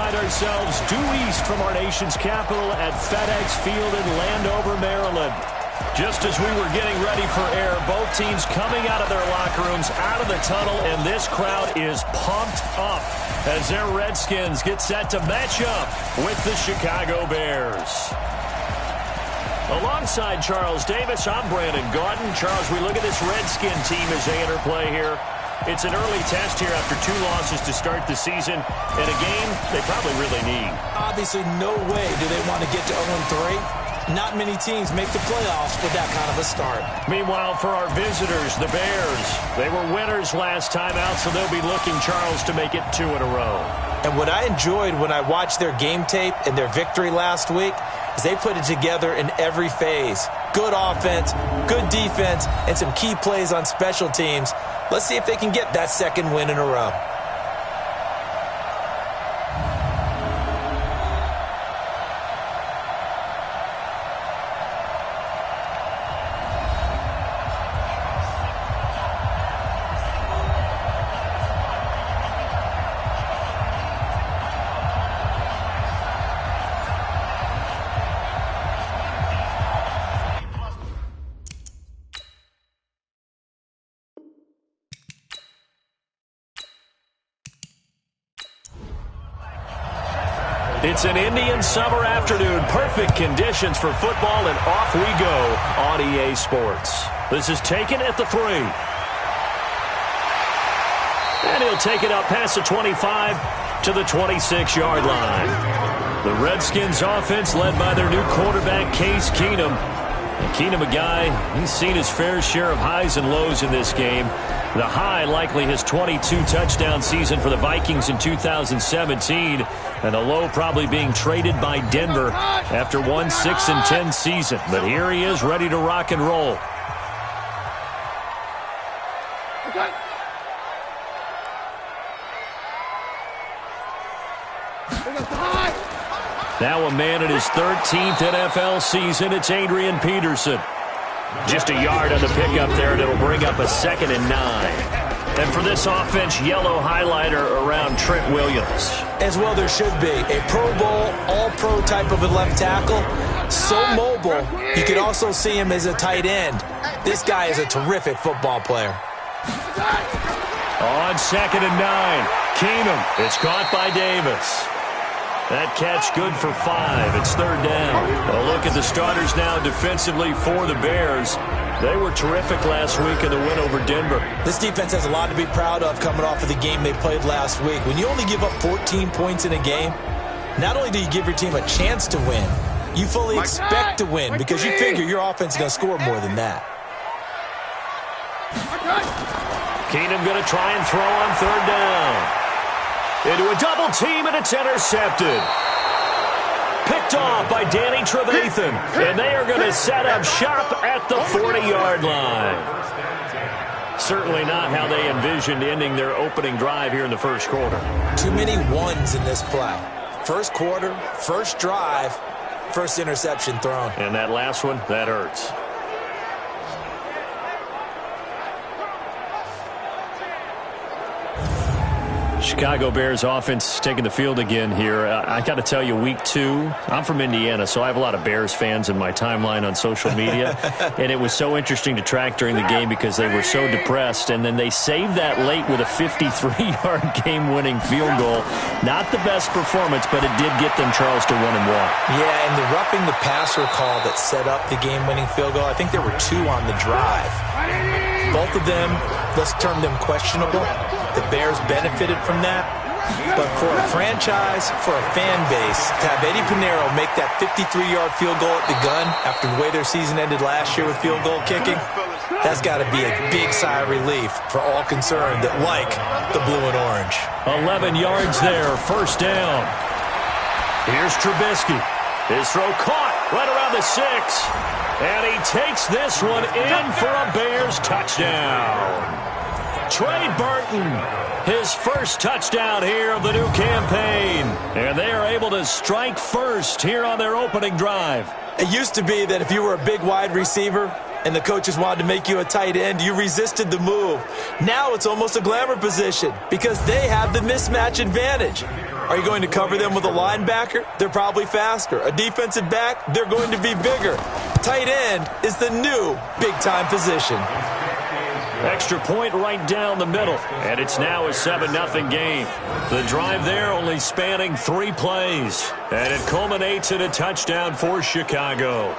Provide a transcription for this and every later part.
find ourselves due east from our nation's capital at FedEx Field in Landover, Maryland. Just as we were getting ready for air, both teams coming out of their locker rooms, out of the tunnel, and this crowd is pumped up as their Redskins get set to match up with the Chicago Bears. Alongside Charles Davis, I'm Brandon Gaudin. Charles, we look at this Redskin team as they interplay here. It's an early test here after 2 losses to start the season, and a game they probably really need. Obviously, no way do they want to get to 0-3. Not many teams make the playoffs with that kind of a start. Meanwhile, for our visitors, the Bears, they were winners last time out, so they'll be looking, Charles, to make it 2 in a row. And what I enjoyed when I watched their game tape and their victory last week is they put it together in every phase. Good offense, good defense, and some key plays on special teams. Let's see if they can get that second win in a row. It's an Indian summer afternoon. Perfect conditions for football, and off we go on EA Sports. This is taken at the 3. And he'll take it up past the 25 to the 26-yard line. The Redskins offense led by their new quarterback, Case Keenum. And Keenum, a guy, he's seen his fair share of highs and lows in this game. The high likely his 22-touchdown season for the Vikings in 2017, and the low probably being traded by Denver after one 6-10 season. But here he is ready to rock and roll. Now a man in his 13th NFL season, it's Adrian Peterson. Just a yard on the pickup there, and it'll bring up a 2nd and 9. And for this offense, yellow highlighter around Trent Williams. As well there should be. A Pro Bowl, all-pro type of a left tackle. So mobile, you can also see him as a tight end. This guy is a terrific football player. On 2nd and 9, Keenum. It's caught by Davis. That catch good for 5. It's 3rd down. A look at the starters now defensively for the Bears. They were terrific last week in the win over Denver. This defense has a lot to be proud of coming off of the game they played last week. When you only give up 14 points in a game, not only do you give your team a chance to win, you fully expect to win because you figure your offense is going to score more than that. Keenum going to try and throw on 3rd down. Into a double team, and it's intercepted. Picked off by Danny Trevathan. And they are going to set up shop at the 40-yard line. Certainly not how they envisioned ending their opening drive here in the first quarter. Too many ones in this play. First quarter, first drive, first interception thrown. And that last one, that hurts. Chicago Bears offense taking the field again here. I got to tell you, week 2, I'm from Indiana, so I have a lot of Bears fans in my timeline on social media. And it was so interesting to track during the game because they were so depressed. And then they saved that late with a 53-yard game-winning field goal. Not the best performance, but it did get them, Charles, to 1-1. Yeah, and the roughing the passer call that set up the game-winning field goal, I think there were 2 on the drive. Both of them, let's term them questionable. The Bears benefited from that. But for a franchise, for a fan base, to have Eddie Pinheiro make that 53-yard field goal at the gun after the way their season ended last year with field goal kicking, that's got to be a big sigh of relief for all concerned that like the blue and orange. 11 yards there, 1st down. Here's Trubisky. His throw caught right around the 6. And he takes this one in for a Bears touchdown. Trey Burton, his first touchdown here of the new campaign. And they are able to strike first here on their opening drive. It used to be that if you were a big wide receiver, and the coaches wanted to make you a tight end, you resisted the move. Now it's almost a glamour position because they have the mismatch advantage. Are you going to cover them with a linebacker? They're probably faster. A defensive back? They're going to be bigger. Tight end is the new big-time position. Extra point right down the middle, and it's now a 7-0 game. The drive there only spanning 3 plays, and it culminates in a touchdown for Chicago.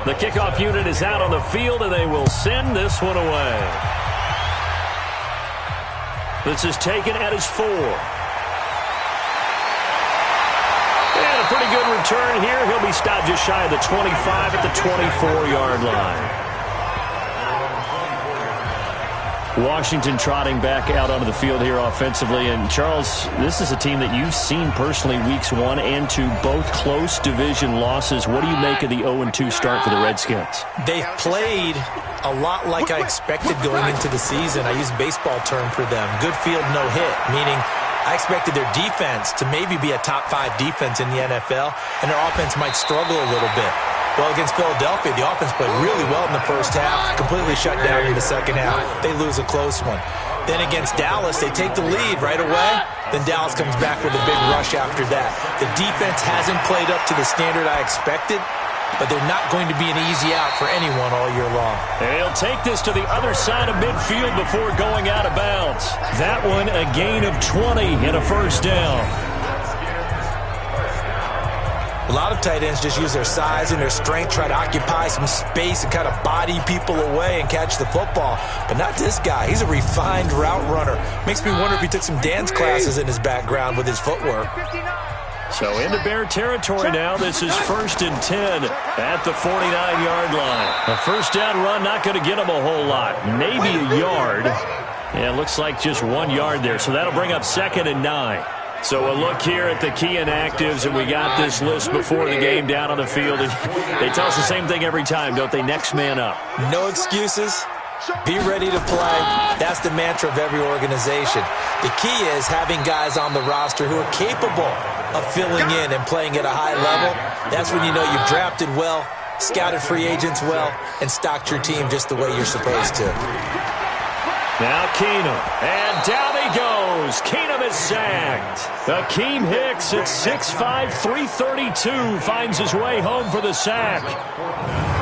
The kickoff unit is out on the field, and they will send this one away. This is taken at his 4. And a pretty good return here. He'll be stopped just shy of the 25 at the 24-yard line. Washington trotting back out onto the field here offensively. And, Charles, this is a team that you've seen personally weeks 1 and 2, both close division losses. What do you make of the 0-2 start for the Redskins? They've played a lot like I expected going into the season. I use baseball term for them. Good field, no hit, meaning I expected their defense to maybe be a top 5 defense in the NFL, and their offense might struggle a little bit. Well, against Philadelphia, the offense played really well in the first half, completely shut down in the second half. They lose a close one. Then against Dallas, they take the lead right away. Then Dallas comes back with a big rush after that. The defense hasn't played up to the standard I expected, but they're not going to be an easy out for anyone all year long. And he'll take this to the other side of midfield before going out of bounds. That one a gain of 20 and a first down. A lot of tight ends just use their size and their strength, try to occupy some space and kind of body people away and catch the football. But not this guy. He's a refined route runner. Makes me wonder if he took some dance classes in his background with his footwork. So into Bear territory now. This is 1st and 10 at the 49-yard line. A first down run not going to get him a whole lot. Maybe a yard. Yeah, it looks like just 1 yard there. So that'll bring up 2nd and 9. So a look here at the key inactives, and we got this list before the game down on the field. And they tell us the same thing every time, don't they? Next man up. No excuses. Be ready to play. That's the mantra of every organization. The key is having guys on the roster who are capable of filling in and playing at a high level. That's when you know you've drafted well, scouted free agents well, and stocked your team just the way you're supposed to. Now Keenum, and down he goes. Keenum is sacked. Akeem Hicks at 6'5", 332 finds his way home for the sack.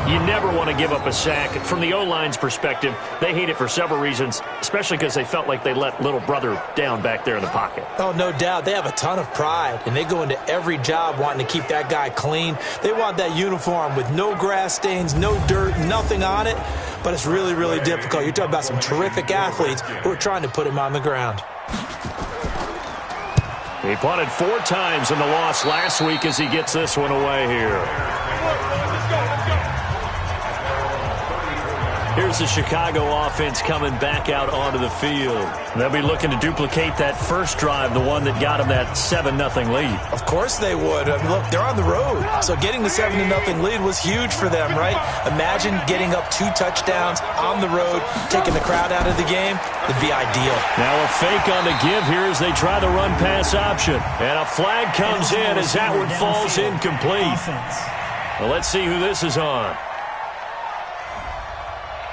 You never want to give up a sack. From the O-line's perspective, they hate it for several reasons, especially because they felt like they let little brother down back there in the pocket. Oh, no doubt. They have a ton of pride, and they go into every job wanting to keep that guy clean. They want that uniform with no grass stains, no dirt, nothing on it. But it's really, really difficult. You're talking about some terrific athletes who are trying to put him on the ground. He punted 4 times in the loss last week as he gets this one away here. Here's the Chicago offense coming back out onto the field. They'll be looking to duplicate that first drive, the one that got them that 7-0 lead. Of course they would. I mean, look, they're on the road. So getting the 7-0 lead was huge for them, right? Imagine getting up 2 touchdowns on the road, taking the crowd out of the game. It'd be ideal. Now a fake on the give here as they try the run-pass option. And a flag comes in as that one falls incomplete. Well, let's see who this is on.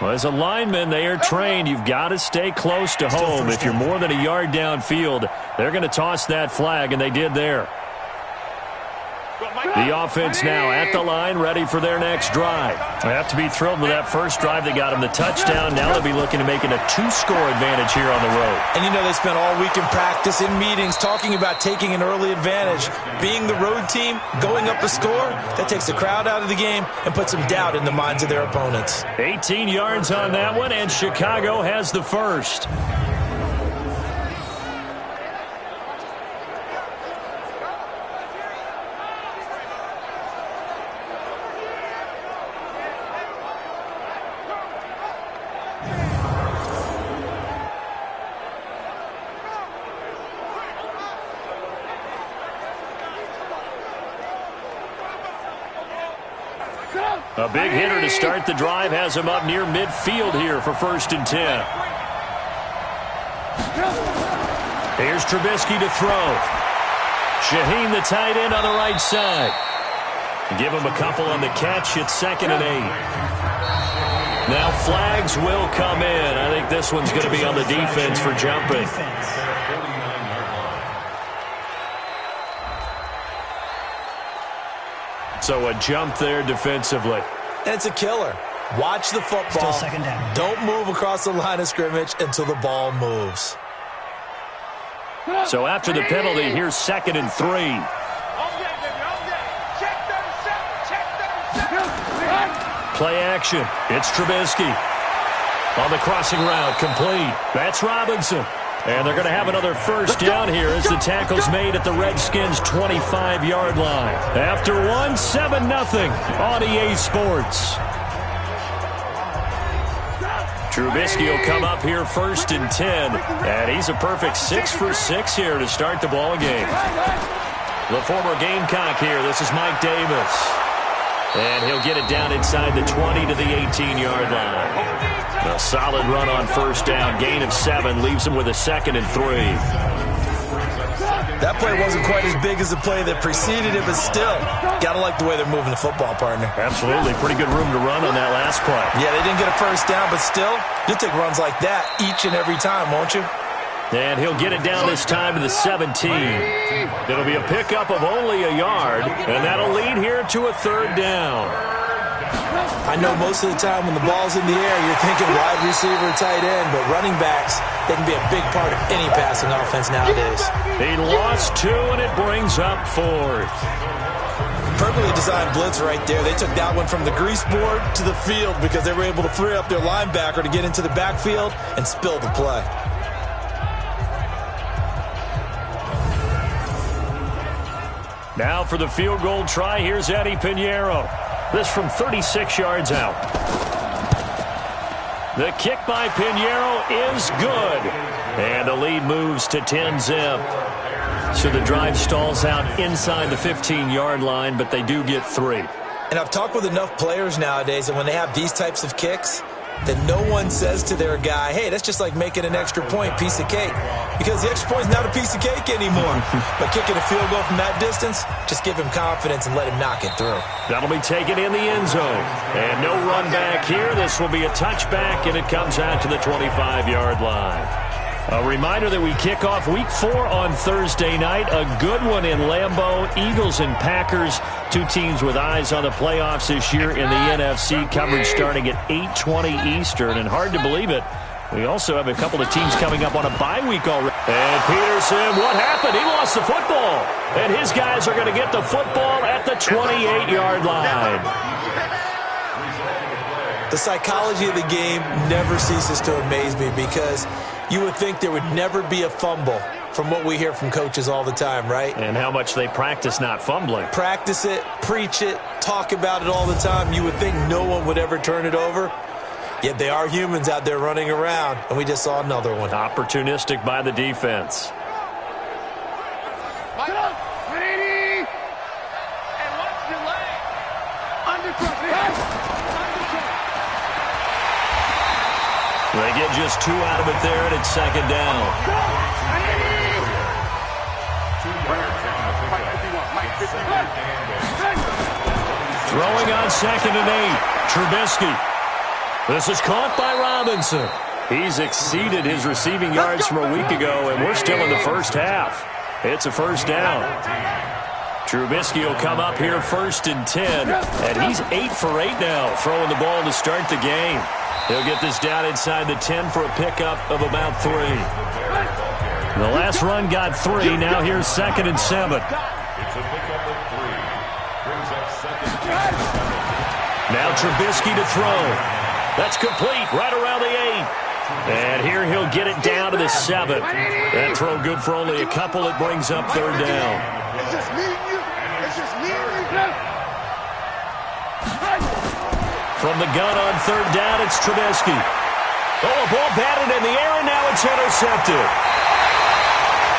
Well, as a lineman, they are trained. You've got to stay close to home. If you're more than a yard downfield, they're going to toss that flag, and they did there. The offense now at the line, ready for their next drive. They have to be thrilled with that first drive. They got them the touchdown. Now they'll be looking to make it a 2-score advantage here on the road. And you know they spent all week in practice, in meetings, talking about taking an early advantage. Being the road team, going up a score, that takes the crowd out of the game and puts some doubt in the minds of their opponents. 18 yards on that one, and Chicago has the first. A big hitter to start the drive has him up near midfield here for 1st and 10. Here's Trubisky to throw. Shaheen, the tight end, on the right side. Give him a couple on the catch. It's 2nd and 8. Now flags will come in. I think this one's going to be on the defense for jumping. So a jump there defensively. And it's a killer. Watch the football. Still 2nd down. Don't move across the line of scrimmage until the ball moves. So after the penalty, here's 2nd and 3. Play action. It's Trubisky. On the crossing route, complete. That's Robinson. And they're going to have another first down here as the tackle's made at the Redskins' 25-yard line. After one, 7-0 on EA Sports. Trubisky will come up here 1st and 10. And he's a perfect 6 for 6 here to start the ball game. The former Gamecock here. This is Mike Davis. And he'll get it down inside the 20 to the 18-yard line. A solid run on first down. Gain of 7 leaves him with a 2nd and 3. That play wasn't quite as big as the play that preceded it, but still, got to like the way they're moving the football, partner. Absolutely. Pretty good room to run on that last play. Yeah, they didn't get a first down, but still, you'll take runs like that each and every time, won't you? And he'll get it down this time to the 17. It'll be a pickup of only a yard, and that'll lead here to a 3rd down. I know most of the time when the ball's in the air, you're thinking wide receiver, tight end, but running backs, they can be a big part of any passing offense nowadays. He lost 2, and it brings up 4th. Perfectly designed blitz right there. They took that one from the grease board to the field because they were able to free up their linebacker to get into the backfield and spill the play. Now for the field goal try, here's Eddie Pinheiro. This from 36 yards out. The kick by Pinheiro is good. And the lead moves to 10-zip. So the drive stalls out inside the 15-yard line, but they do get 3. And I've talked with enough players nowadays, and when they have these types of kicks, that no one says to their guy, hey, that's just like making an extra point, piece of cake. Because the extra point is not a piece of cake anymore. But kicking a field goal from that distance, just give him confidence and let him knock it through. That'll be taken in the end zone. And no run back here. This will be a touchback, and it comes out to the 25-yard line. A reminder that we kick off Week 4 on Thursday night. A good one in Lambeau. Eagles and Packers, 2 teams with eyes on the playoffs this year in the NFC. Coverage starting at 8:20 Eastern. And hard to believe it, we also have a couple of teams coming up on a bye week already. And Peterson, what happened? He lost the football. And his guys are going to get the football at the 28-yard line. The psychology of the game never ceases to amaze me because you would think there would never be a fumble from what we hear from coaches all the time, right? And how much they practice not fumbling. Practice it, preach it, talk about it all the time. You would think no one would ever turn it over. Yet they are humans out there running around, and we just saw another one. Opportunistic by the defense. They get just 2 out of it there, and it's 2nd down. Throwing on 2nd and 8. Trubisky. This is caught by Robinson. He's exceeded his receiving yards from a week ago, and we're still in the first half. It's a 1st down. Trubisky will come up here 1st and 10, and he's 8 for 8 now, throwing the ball to start the game. He'll get this down inside the 10 for a pickup of about 3. The last run got 3. Now here's 2nd and 7. Now Trubisky to throw. That's complete right around the 8. And here he'll get it down to the 7. That throw good for only a couple. It brings up 3rd down. It's just me and you. It's just me and you. From the gun on 3rd down, it's Trubisky. Oh, a ball batted in the air, and now it's intercepted.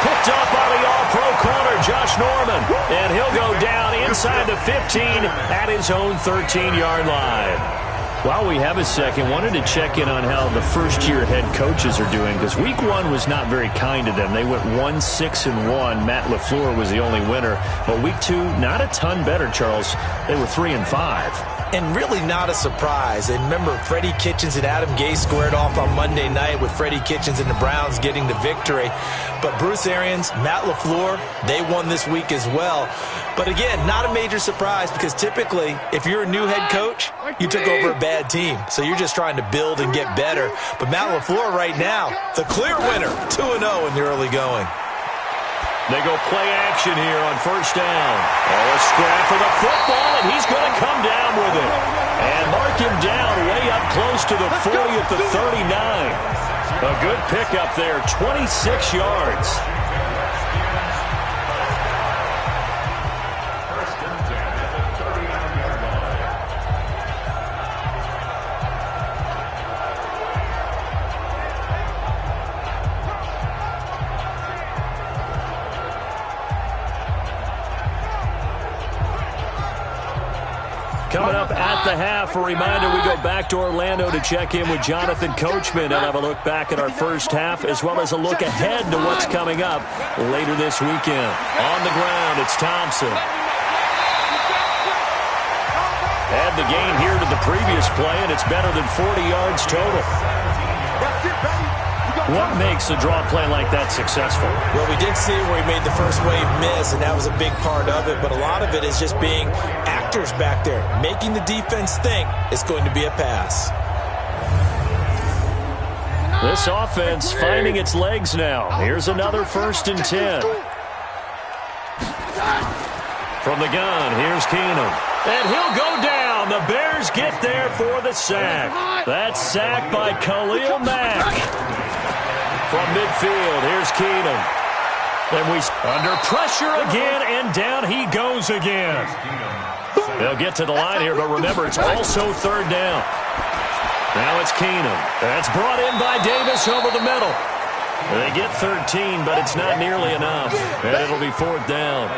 Picked up by the all-pro corner, Josh Norman. And he'll go down inside the 15 at his own 13-yard line. While we have a second, wanted to check in on how the first-year head coaches are doing, because week one was not very kind to them. They went 1-6-1. Matt LaFleur was the only winner. But week two, not a ton better, Charles. They were 3-5. And really not a surprise. And remember, Freddie Kitchens and Adam Gase squared off on Monday night with Freddie Kitchens and the Browns getting the victory. But Bruce Arians, Matt LaFleur, they won this week as well. But again, not a major surprise, because typically, if you're a new head coach, you took over a bad team. So you're just trying to build and get better. But Matt LaFleur right now, the clear winner, 2-0 in the early going. They go play action here on first down. Oh, a scrap for the football, and he's going to come down with it. And mark him down way up close to the 40 at the 39. A good pickup there, 26 yards. Coming up at the half, a reminder, we go back to Orlando to check in with Jonathan Coachman and have a look back at our first half, as well as a look ahead to what's coming up later this weekend. On the ground, it's Thompson. Add the gain here to the previous play, and it's better than 40 yards total. What makes a draw play like that successful? Well, we did see where he made the first wave miss, and that was a big part of it. But a lot of it is just being actors back there, making the defense think it's going to be a pass. This offense finding its legs now. Here's another 1st and 10. From the gun, here's Keenum. And he'll go down. The Bears get there for the sack. That's sacked by Khalil Mack. From midfield, here's Keenum. And we under pressure again, and down he goes again. They'll get to the line here, but remember, it's also 3rd down. Now it's Keenum. That's brought in by Davis over the middle. They get 13, but it's not nearly enough. And it'll be 4th down.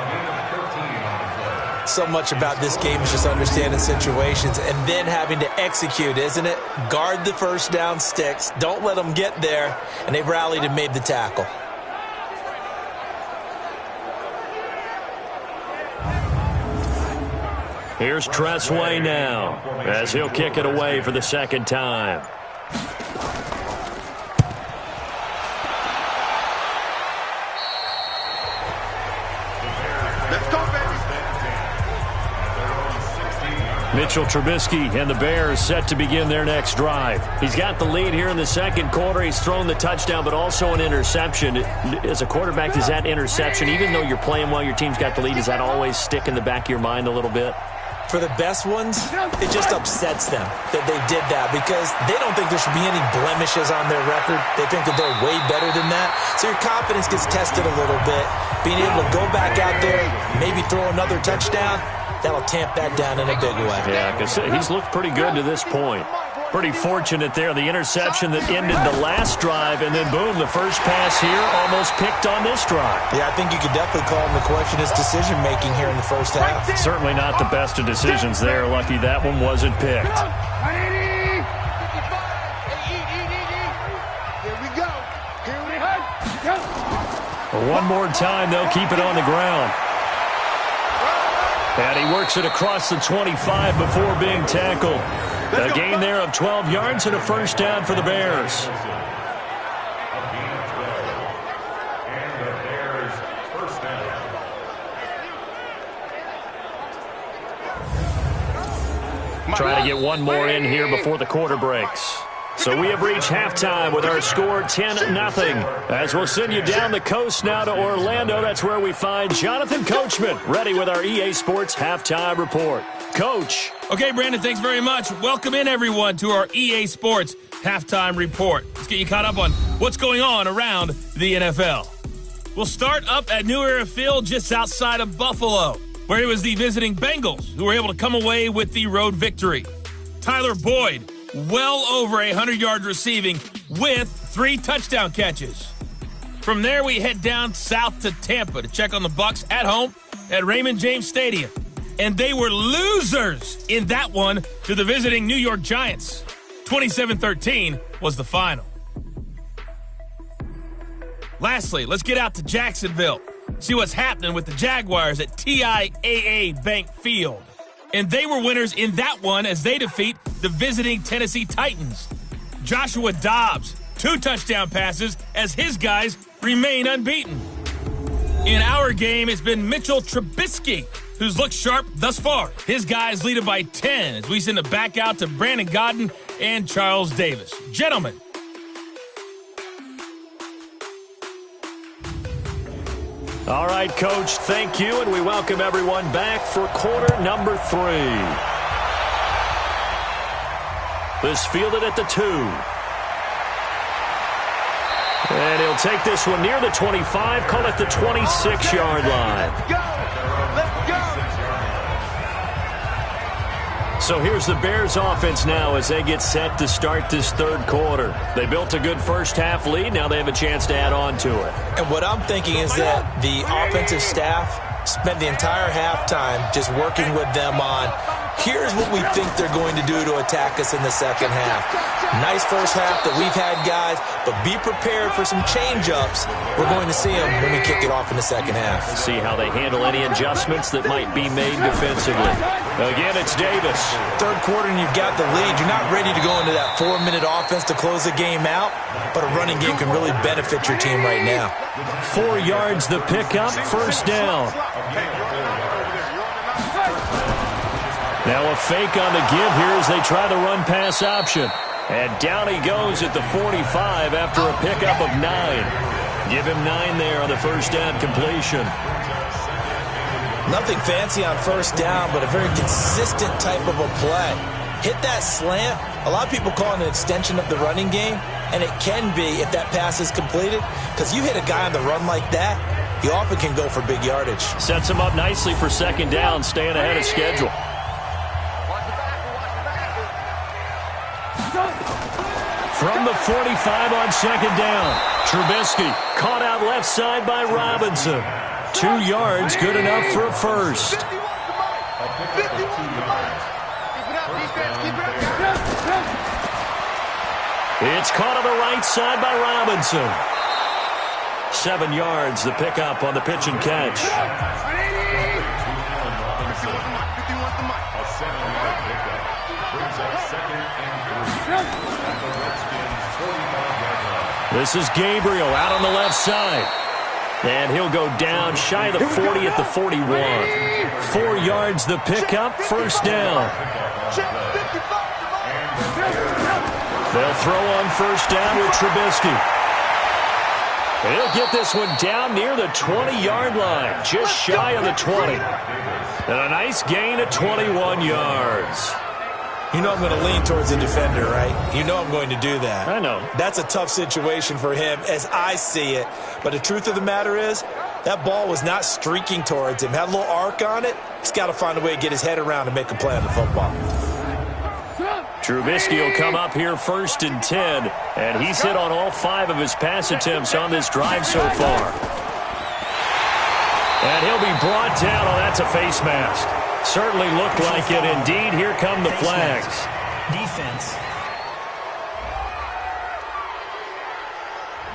So much about this game is just understanding situations and then having to execute, isn't it? Guard the first down sticks. Don't let them get there. And they rallied and made the tackle. Here's Tressway now as he'll kick it away for the 2nd time. Let's go, baby. Mitchell Trubisky and the Bears set to begin their next drive. He's got the lead here in the 2nd quarter. He's thrown the touchdown, but also an interception. As a quarterback, does that interception, even though you're playing while your team's got the lead, does that always stick in the back of your mind a little bit? For the best ones, it just upsets them that they did that, because they don't think there should be any blemishes on their record. They think that they're way better than that. So your confidence gets tested a little bit. Being able to go back out there, maybe throw another touchdown, that'll tamp that down in a big way. Yeah, because he's looked pretty good to this point. Pretty fortunate there. The interception that ended the last drive, and then boom, the first pass here almost picked on this drive. Yeah, I think you could definitely call him to question his decision-making here in the first half. Certainly not the best of decisions there. Lucky that one wasn't picked. Here we go. Here we go. One more time, they'll keep it on the ground. And he works it across the 25 before being tackled. A gain there of 12 yards and a 1st down for the Bears. Trying to get one more in here before the quarter breaks. So we have reached halftime with our score 10-0. As we'll send you down the coast now to Orlando, that's where we find Jonathan Coachman, ready with our EA Sports Halftime Report. Coach. Okay, Brandon, thanks very much. Welcome in, everyone, to our EA Sports Halftime Report. Let's get you caught up on what's going on around the NFL. We'll start up at New Era Field just outside of Buffalo, where it was the visiting Bengals who were able to come away with the road victory. Tyler Boyd, well over 100 yards receiving with 3 touchdown catches. From there, we head down south to Tampa to check on the Bucs at home at Raymond James Stadium. and they were losers in that one to the visiting New York Giants. 27-13 was the final. Lastly, let's get out to Jacksonville. See what's happening with the Jaguars at TIAA Bank Field. And they were winners in that one as they defeat the visiting Tennessee Titans. Joshua Dobbs, 2 touchdown passes as his guys remain unbeaten. In our game, it's been Mitchell Trubisky, who's looked sharp thus far. His guys lead it by 10 as we send it back out to Brandon Godden and Charles Davis. Gentlemen. All right, Coach, thank you, and we welcome everyone back for quarter number 3. This fielded at the 2. And he'll take this one near the 25, call it the 26-yard line. Let's go! Let's go! So here's the Bears offense now as they get set to start this third quarter. They built a good first-half lead. Now they have a chance to add on to it. And what I'm thinking is that the offensive staff spent the entire halftime just working with them on, here's what we think they're going to do to attack us in the second half. Nice first half that we've had, guys, but be prepared for some change-ups. We're going to see them when we kick it off in the second half. See how they handle any adjustments that might be made defensively. Again, it's Davis. Third quarter and you've got the lead. You're not ready to go into that 4-minute offense to close the game out, but a running game can really benefit your team right now. 4 yards the pickup, first down. Now a fake on the give here as they try the run-pass option. And down he goes at the 45 after a pickup of 9. Give him 9 there on the first down completion. Nothing fancy on first down, but a very consistent type of a play. Hit that slant. A lot of people call it an extension of the running game, and it can be if that pass is completed, because you hit a guy on the run like that, he often can go for big yardage. Sets him up nicely for second down, staying ahead of schedule. From the 45 on second down, Trubisky caught out left side by Robinson. 2 yards, good enough for a first. It's caught on the right side by Robinson. 7 yards, the pickup on the pitch and catch. This is Gabriel out on the left side. And he'll go down shy of the 40 at the 41. 4 yards the pickup, first down. They'll throw on first down with Trubisky. He'll get this one down near the 20-yard line, just shy of the 20. And a nice gain of 21 yards. You know I'm going to lean towards the defender, right? You know I'm going to do that. I know. That's a tough situation for him as I see it. But the truth of the matter is, that ball was not streaking towards him. Had a little arc on it. He's got to find a way to get his head around and make a play on the football. Trubisky will come up here first and 10. And he's hit on all 5 of his pass attempts on this drive so far. And he'll be brought down. Oh, that's a face mask. Certainly looked like it. Indeed, here come the flags. Defense.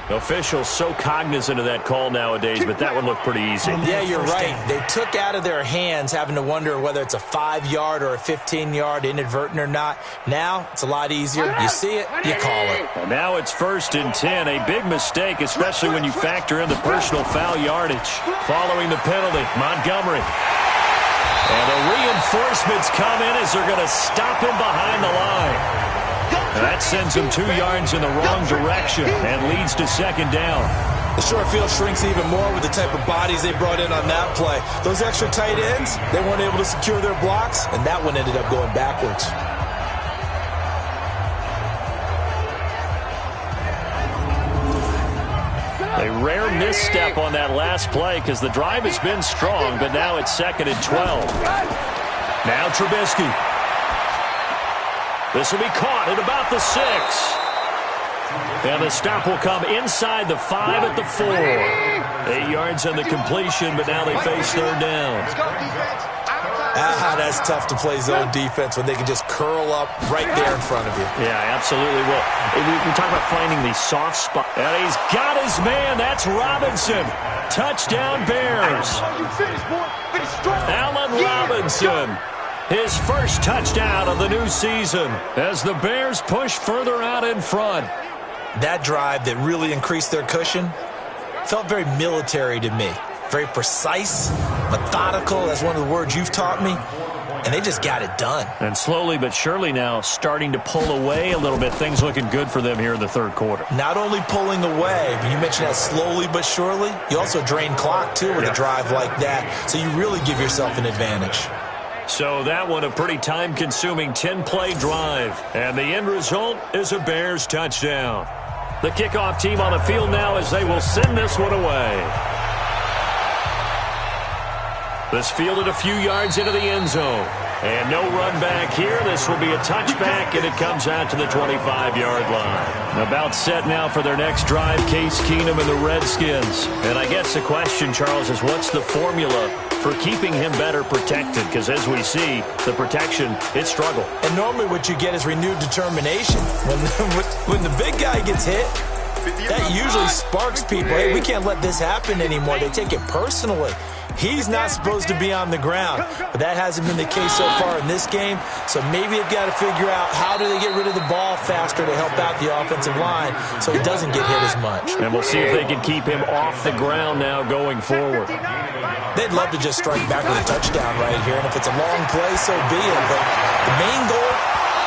Officials so cognizant of that call nowadays, but that one looked pretty easy. Yeah, you're right. They took out of their hands having to wonder whether it's a 5-yard or a 15-yard, inadvertent or not. Now, it's a lot easier. You see it, you call it. And now it's first and 10. A big mistake, especially when you factor in the personal foul yardage. Following the penalty, Montgomery. And the reinforcements come in as they're going to stop him behind the line. That sends him 2 yards in the wrong direction and leads to second down. The short field shrinks even more with the type of bodies they brought in on that play. Those extra tight ends, they weren't able to secure their blocks, and that one ended up going backwards. A rare misstep on that last play because the drive has been strong, but now it's second and 12. Now Trubisky. This will be caught at about the 6. And the stop will come inside the 5 at the 4. 8 yards on the completion, but now they face third down. That's tough to play zone defense when they can just curl up right there in front of you. Yeah, absolutely. Well, we talk about finding the soft spot. And he's got his man. That's Robinson. Touchdown, Bears. Allen Robinson. His first touchdown of the new season as the Bears push further out in front. That drive that really increased their cushion felt very military to me. Very precise, methodical. That's one of the words you've taught me. And they just got it done. And slowly but surely now starting to pull away a little bit. Things looking good for them here in the third quarter. Not only pulling away, but you mentioned that slowly but surely. You also drain clock, too, with a drive like that. So you really give yourself an advantage. So that one a pretty time-consuming 10-play drive. And the end result is a Bears touchdown. The kickoff team on the field now as they will send this one away. This fielded a few yards into the end zone. And no run back here. This will be a touchback, and it comes out to the 25-yard line. About set now for their next drive, Case Keenum and the Redskins. And I guess the question, Charles, is what's the formula for keeping him better protected? Because as we see, the protection, it struggled. And normally what you get is renewed determination. When the big guy gets hit, that usually sparks people. Hey, we can't let this happen anymore. They take it personally. He's not supposed to be on the ground, but that hasn't been the case so far in this game. So maybe they've got to figure out how do they get rid of the ball faster to help out the offensive line so he doesn't get hit as much. And we'll see if they can keep him off the ground now going forward. They'd love to just strike back with a touchdown right here, and if it's a long play, so be it. But the main goal,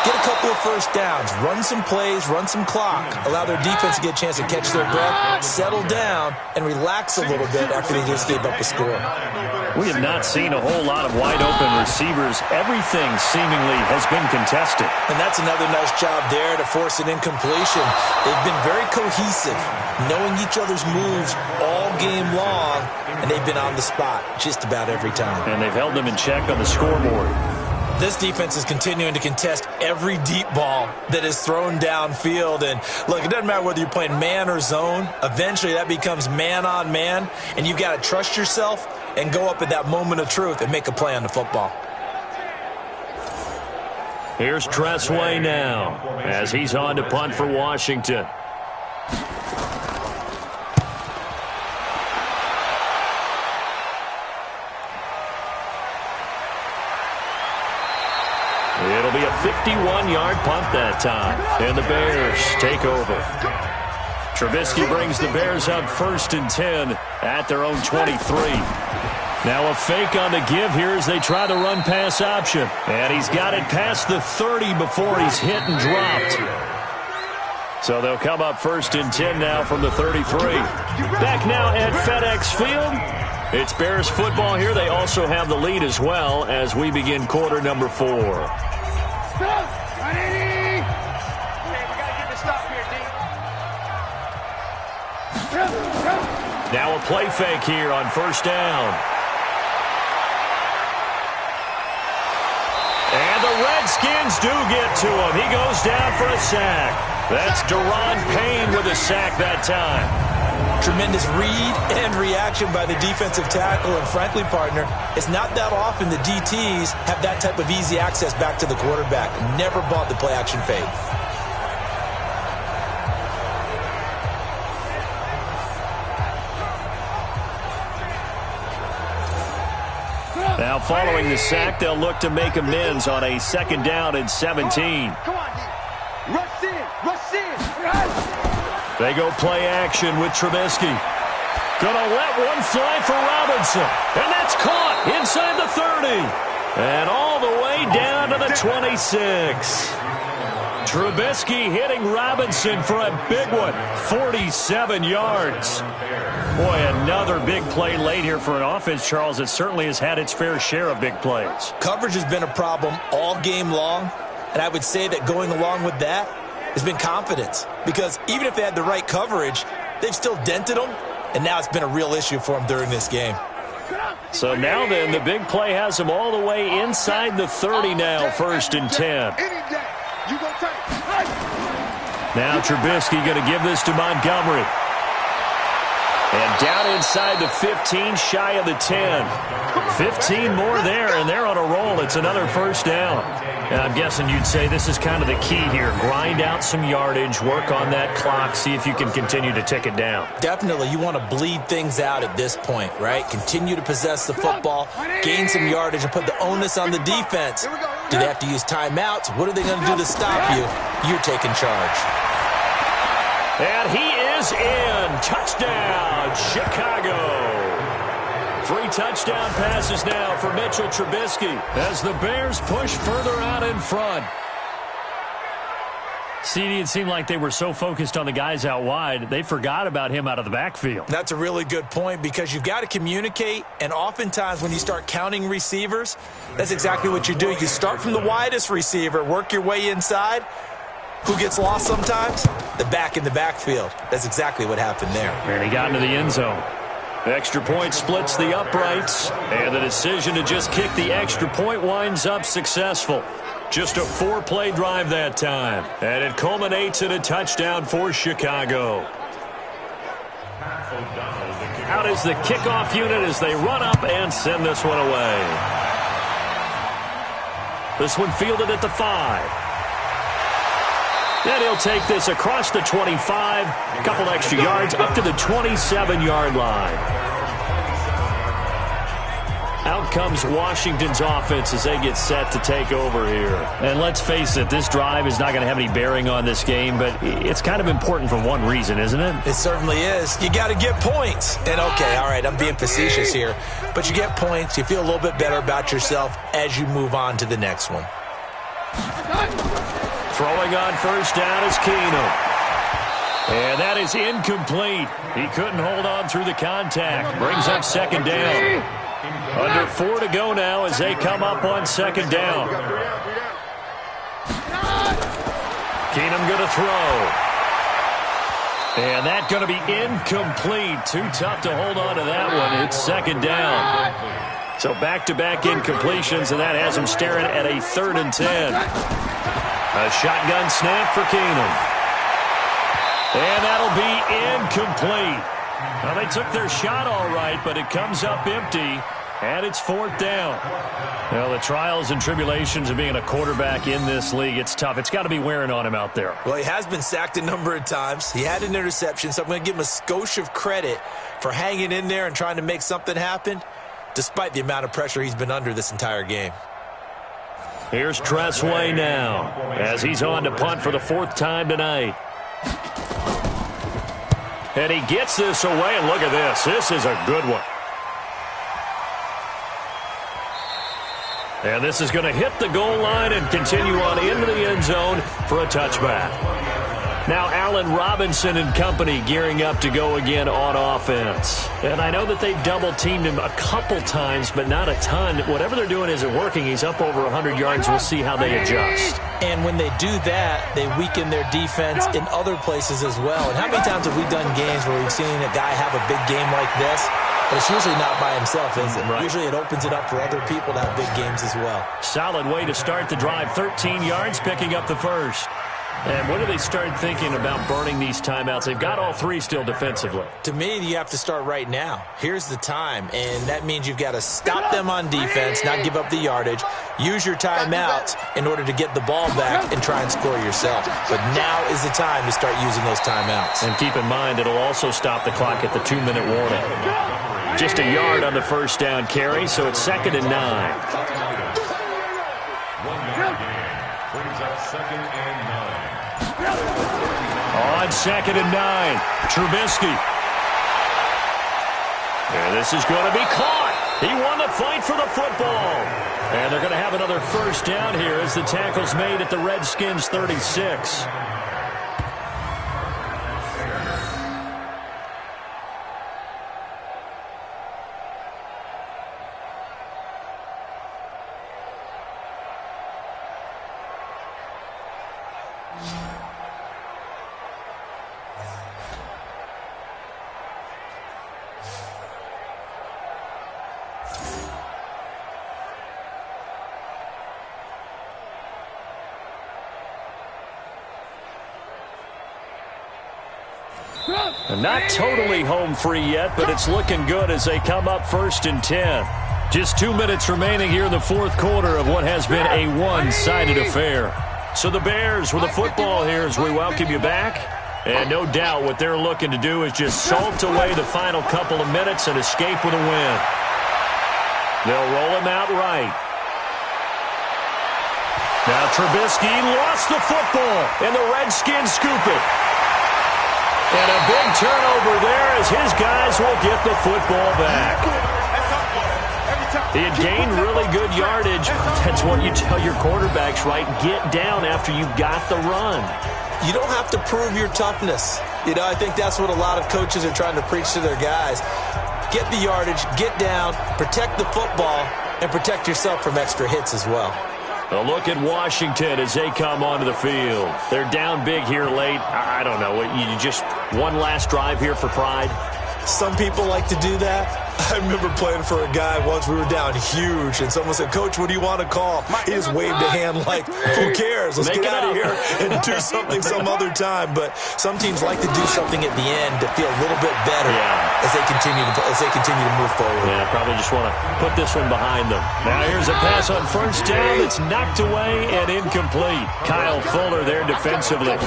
get a couple of first downs, run some plays, run some clock, allow their defense to get a chance to catch their breath, settle down, and relax a little bit after they just gave up a score. We have not seen a whole lot of wide-open receivers. Everything seemingly has been contested. And that's another nice job there to force an incompletion. They've been very cohesive, knowing each other's moves all game long, and they've been on the spot just about every time. And they've held them in check on the scoreboard. This defense is continuing to contest every deep ball that is thrown downfield. And, look, it doesn't matter whether you're playing man or zone. Eventually that becomes man-on-man, and you've got to trust yourself and go up at that moment of truth and make a play on the football. Here's Tressway now as he's on to punt for Washington. It'll be a 51-yard punt that time, and the Bears take over. Trubisky brings the Bears up 1st and 10 at their own 23. Now a fake on the give here as they try the run-pass option. And he's got it past the 30 before he's hit and dropped. So they'll come up 1st and 10 now from the 33. Back now at FedEx Field. It's Bears football here. They also have the lead as well as we begin quarter number 4. Now a play fake here on 1st down. And the Redskins do get to him. He goes down for a sack. That's Deron Payne with a sack that time. Tremendous read and reaction by the defensive tackle. And frankly, partner, it's not that often the DTs have that type of easy access back to the quarterback. Never bought the play-action fake. Now following the sack, they'll look to make amends on a 2nd down and 17. Come on, D. Rush in. Rush in. They go play action with Trubisky. Gonna let one fly for Robinson. And that's caught inside the 30. And all the way down to the 26. Trubisky hitting Robinson for a big one. 47 yards. Boy, another big play late here for an offense, Charles, that certainly has had its fair share of big plays. Coverage has been a problem all game long. And I would say that going along with that has been confidence. Because even if they had the right coverage, they've still dented them. And now it's been a real issue for them during this game. So now then, the big play has them all the way inside the 30 now, 1st and 10. Now Trubisky going to give this to Montgomery. And down inside the 15, shy of the 10. 15 more there, and they're on a roll. It's another first down. And I'm guessing you'd say this is kind of the key here. Grind out some yardage, work on that clock, see if you can continue to tick it down. Definitely. You want to bleed things out at this point, right? Continue to possess the football, gain some yardage, and put the onus on the defense. Do they have to use timeouts? What are they going to do to stop you? You're taking charge. And he is in. Touchdown, Chicago. 3 touchdown passes now for Mitchell Trubisky as the Bears push further out in front. CD, it seemed like they were so focused on the guys out wide, they forgot about him out of the backfield. That's a really good point because you've got to communicate, and oftentimes when you start counting receivers, that's exactly what you do. You start from the widest receiver, work your way inside. Who gets lost sometimes? The back in the backfield. That's exactly what happened there. And he got into the end zone. The extra point splits the uprights, and the decision to just kick the extra point winds up successful. Just a 4-play drive that time, and it culminates in a touchdown for Chicago. Out is the kickoff unit as they run up and send this one away. This one fielded at the 5. Then he'll take this across the 25, a couple extra yards, up to the 27-yard line. Out comes Washington's offense as they get set to take over here. And let's face it, this drive is not going to have any bearing on this game, but it's kind of important for one reason, isn't it? It certainly is. You got to get points. And, okay, all right, I'm being facetious here, but you get points, you feel a little bit better about yourself as you move on to the next one. Throwing on first down is Keenum. And that is incomplete. He couldn't hold on through the contact. Brings up second down. Under 4 to go now as they come up on second down. Keenum going to throw. And that's going to be incomplete. Too tough to hold on to that one. It's second down. So back-to-back incompletions, and that has him staring at a 3rd and 10. A shotgun snap for Keenum. And that'll be incomplete. Well, they took their shot all right, but it comes up empty, and it's 4th down. Well, the trials and tribulations of being a quarterback in this league, it's tough. It's got to be wearing on him out there. Well, he has been sacked a number of times. He had an interception, so I'm going to give him a skosh of credit for hanging in there and trying to make something happen, despite the amount of pressure he's been under this entire game. Here's Tressway now as he's on to punt for the 4th time tonight. And he gets this away, and look at this. This is a good one. And this is going to hit the goal line and continue on into the end zone for a touchback. Now Allen Robinson and company gearing up to go again on offense. And I know that they've double-teamed him a couple times, but not a ton. Whatever they're doing isn't working. He's up over 100 yards. We'll see how they adjust. And when they do that, they weaken their defense in other places as well. And how many times have we done games where we've seen a guy have a big game like this? But it's usually not by himself, is it? Right. Usually it opens it up for other people to have big games as well. Solid way to start the drive. 13 yards, picking up the first. And when do they start thinking about burning these timeouts? They've got all 3 still defensively. To me, you have to start right now. Here's the time, and that means you've got to stop them on defense, not give up the yardage, use your timeouts in order to get the ball back and try and score yourself. But now is the time to start using those timeouts. And keep in mind, it'll also stop the clock at the 2-minute warning. Just a yard on the first down carry, so it's 2nd and 9. 1 yard gain brings up 2nd and 9. On 2nd and 9, Trubisky. And this is going to be caught. He won the fight for the football. And they're going to have another first down here as the tackle's made at the Redskins' 36. Not totally home free yet, but it's looking good as they come up 1st and 10. Just 2 minutes remaining here in the fourth quarter of what has been a one-sided affair. So the Bears with the football here as we welcome you back. And no doubt what they're looking to do is just salt away the final couple of minutes and escape with a win. They'll roll him out right. Now Trubisky lost the football, and the Redskins scoop it. And a big turnover there as his guys will get the football back. He had gained really good yardage. That's what you tell your quarterbacks, right? Get down after you've got the run. You don't have to prove your toughness. I think that's what a lot of coaches are trying to preach to their guys. Get the yardage, get down, protect the football, and protect yourself from extra hits as well. A look at Washington as they come onto the field. They're down big here late. I don't know. You just one last drive here for pride? Some people like to do that. I remember playing for a guy once. We were down huge, and someone said, "Coach, what do you want to call?" He just waved a hand like, who cares? Let's get out of here and do something some other time. But some teams like to do something at the end to feel a little bit better as they continue to move forward. Yeah, probably just want to put this one behind them. Now here's a pass on first down. It's knocked away and incomplete. Kyle Fuller there defensively.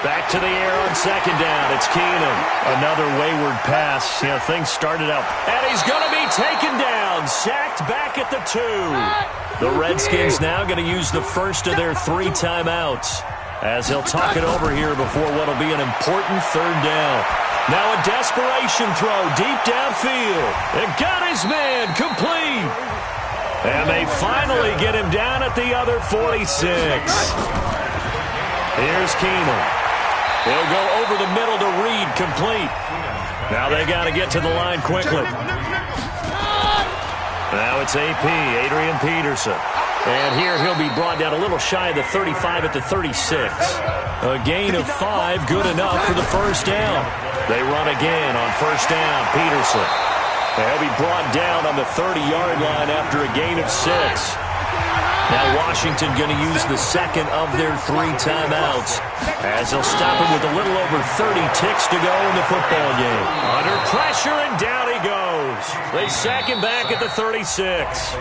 Back to the air on second down. It's Keenum. Another wayward pass. Things started out. And he's going to be taken down. Sacked back at the 2. The Redskins now going to use the first of their 3 timeouts as they'll talk it over here before what will be an important third down. Now a desperation throw deep downfield. And got his man complete. And they finally get him down at the other 46. Here's Keenum. He'll go over the middle to Reed, complete. Now they got to get to the line quickly. Now it's AP, Adrian Peterson. And here he'll be brought down a little shy of the 35 at the 36. A gain of 5, good enough for the first down. They run again on first down, Peterson. He'll be brought down on the 30-yard line after a gain of 6. Now Washington going to use the second of their 3 timeouts as they'll stop him with a little over 30 ticks to go in the football game. Under pressure, and down he goes. They sack him back at the 36.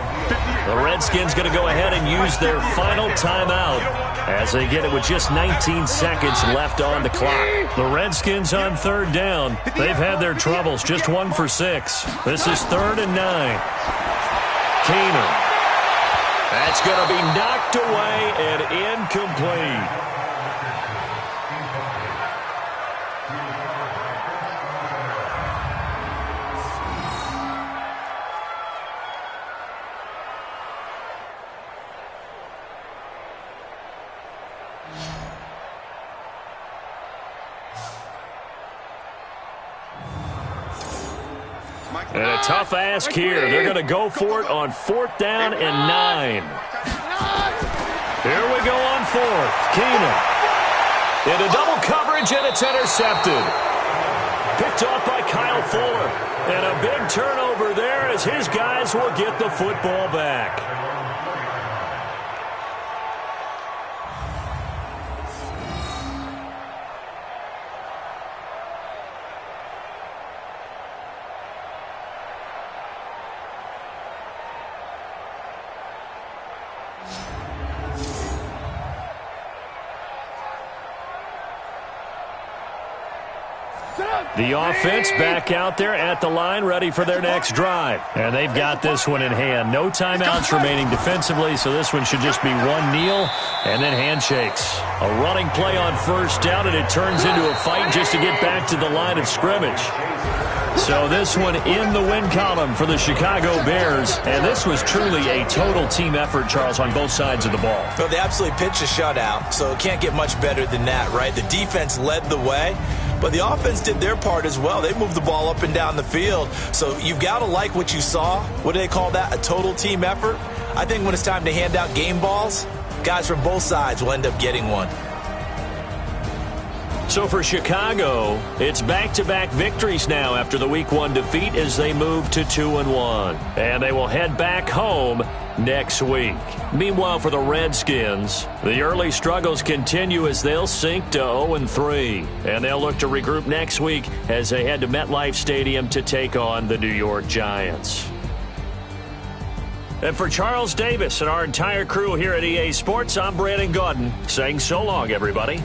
The Redskins going to go ahead and use their final timeout as they get it with just 19 seconds left on the clock. The Redskins on third down. They've had their troubles, just 1 for 6. This is 3rd and 9. Keenum. That's going to be knocked away and incomplete. And a tough ask here. They're going to go for it on 4th down and 9. Here we go on 4th. Keenum. Into double coverage, and it's intercepted. Picked off by Kyle Fuller. And a big turnover there as his guys will get the football back. The offense back out there at the line, ready for their next drive. And they've got this one in hand. No timeouts remaining defensively, so this one should just be one kneel and then handshakes. A running play on first down, and it turns into a fight just to get back to the line of scrimmage. So this one in the win column for the Chicago Bears. And this was truly a total team effort, Charles, on both sides of the ball. Well, they absolutely pitched a shutout, so it can't get much better than that, right? The defense led the way, but the offense did their part as well. They moved the ball up and down the field. So you've got to like what you saw. What do they call that? A total team effort? I think when it's time to hand out game balls, guys from both sides will end up getting one. So for Chicago, it's back-to-back victories now after the Week 1 defeat as they move to 2-1. And they will head back home next week. Meanwhile, for the Redskins, the early struggles continue as they'll sink to 0-3. And they'll look to regroup next week as they head to MetLife Stadium to take on the New York Giants. And for Charles Davis and our entire crew here at EA Sports, I'm Brandon Gaudin saying so long, everybody.